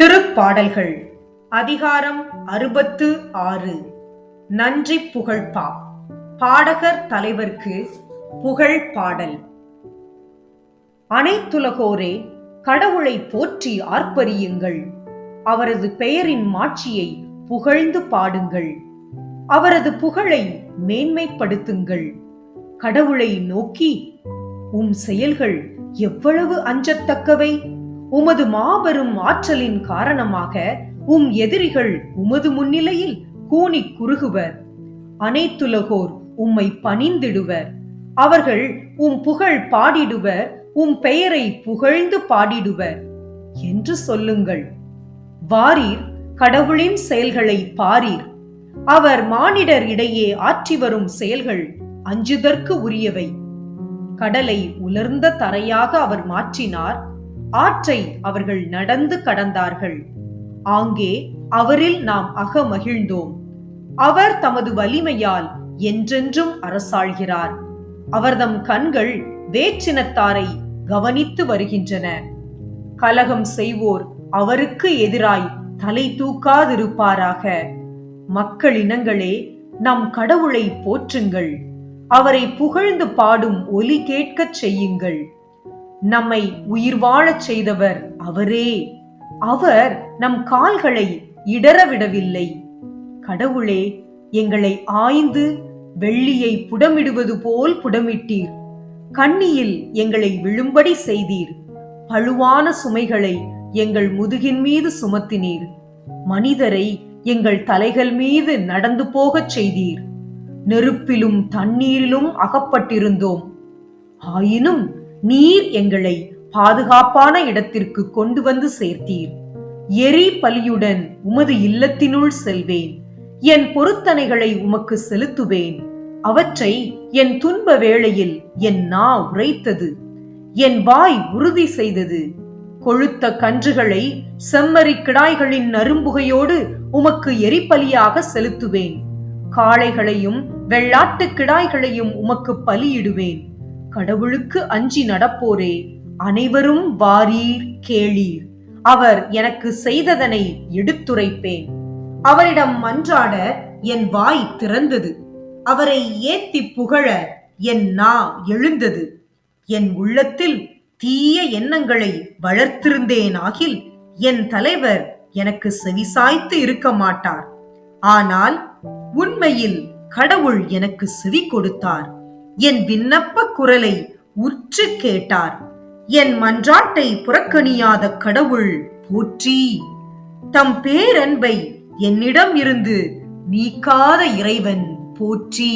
திருப்பாடல்கள் அதிகாரம் 66. நன்றி புகழ்பா. பாடகர் தலைவர்க்கு புகழ் பாடல். அனைத்துலகோரே, கடவுளை போற்றி ஆர்ப்பரியுங்கள். அவரது பெயரின் மாட்சியை புகழ்ந்து பாடுங்கள். அவரது புகழை மேன்மைப்படுத்துங்கள். கடவுளை நோக்கி, உம் செயல்கள் எவ்வளவு அஞ்சத்தக்கவை! உமது மாபெரும் ஆற்றலின் காரணமாக உம் எதிரிகள் உமது முன்னிலையில் கூனி குறுகுவர். அனைத்துலகோர் உம்மை பணிந்திடுவர். அவர்கள் உம் புகழ் பாடிடுவர், உம் பெயரை புகழ்ந்து பாடிடுவர் என்று சொல்லுங்கள். வாரீர், கடவுளின் செயல்களை பாரீர். அவர் மானிடர் இடையே ஆற்றி வரும் செயல்கள் அஞ்சுதற்கு உரியவை. கடலை உலர்ந்த தரையாக அவர் மாற்றினார். ஆற்றை அவர்கள் நடந்து கடந்தார்கள். ஆங்கே அவரில் நாம் அகமகிழ்ந்தோம். அவர் தமது வலிமையால் என்றென்றும் அரசாள்கிறார். அவர்தம் கண்கள் வேற்றினத்தாரை கவனித்து வருகின்றன. கலகம் செய்வோர் அவருக்கு எதிராய் தலை தூக்காதிருப்பாராக. மக்களினங்களே, நம் கடவுளை போற்றுங்கள். அவரை புகழ்ந்து பாடும் ஒலி கேட்கச் செய்யுங்கள். நம்மை உயிர் வாழச் செய்தவர் அவரே. அவர் நம் கால்களை இடறவிடவில்லை. கடவுளே, எங்களை ஆய்ந்து வெள்ளியை புடமிடுவது போல் புடமிட்டீர். கண்ணியில் எங்களை விழும்படி செய்தீர். பழுவான சுமைகளை எங்கள் முதுகின் மீது சுமத்தினீர். மனிதரை எங்கள் தலைகள் மீது நடந்து போகச் செய்தீர். நெருப்பிலும் தண்ணீரிலும் அகப்பட்டிருந்தோம். ஆயினும் நீர் எங்களை பாதுகாப்பான இடத்திற்கு கொண்டு வந்து சேர்த்தீர். எரி பலியுடன் உமது இல்லத்தினுள் செல்வேன். என் பொருத்தனைகளை உமக்கு செலுத்துவேன். அவற்றை என் துன்ப வேளையில் என் நா உரைத்தது. என் வாய் உறுதி செய்தது. கொழுத்த கன்றுகளை செம்மறி கிடாய்களின் நறும்புகையோடு உமக்கு எரிபலியாக செலுத்துவேன். காளைகளையும் வெள்ளாட்டு கிடாய்களையும் உமக்கு பலியிடுவேன். கடவுளுக்கு அஞ்சி நடப்போரே, அனைவரும் வாரீர், கேளீர். அவர் எனக்கு செய்ததனை எடுத்துரைப்பேன். அவரிடம் மன்றாட என் வாய் திறந்தது. அவரை ஏத்தி புகழ என் நா எழுந்தது. என் உள்ளத்தில் தீய எண்ணங்களை வளர்த்திருந்தேனாகில் என் தலைவர் எனக்கு செவிசாய்த்து இருக்க மாட்டார். ஆனால் உண்மையில் கடவுள் எனக்கு செவி கொடுத்தார். என் விண்ணப்ப குரலை உற்று கேட்டார். என் மன்றாட்டை புறக்கணியாத கடவுள் போற்றி. தம் பேரன்பை என்னிடம் இருந்து நீக்காத இறைவன் போற்றி.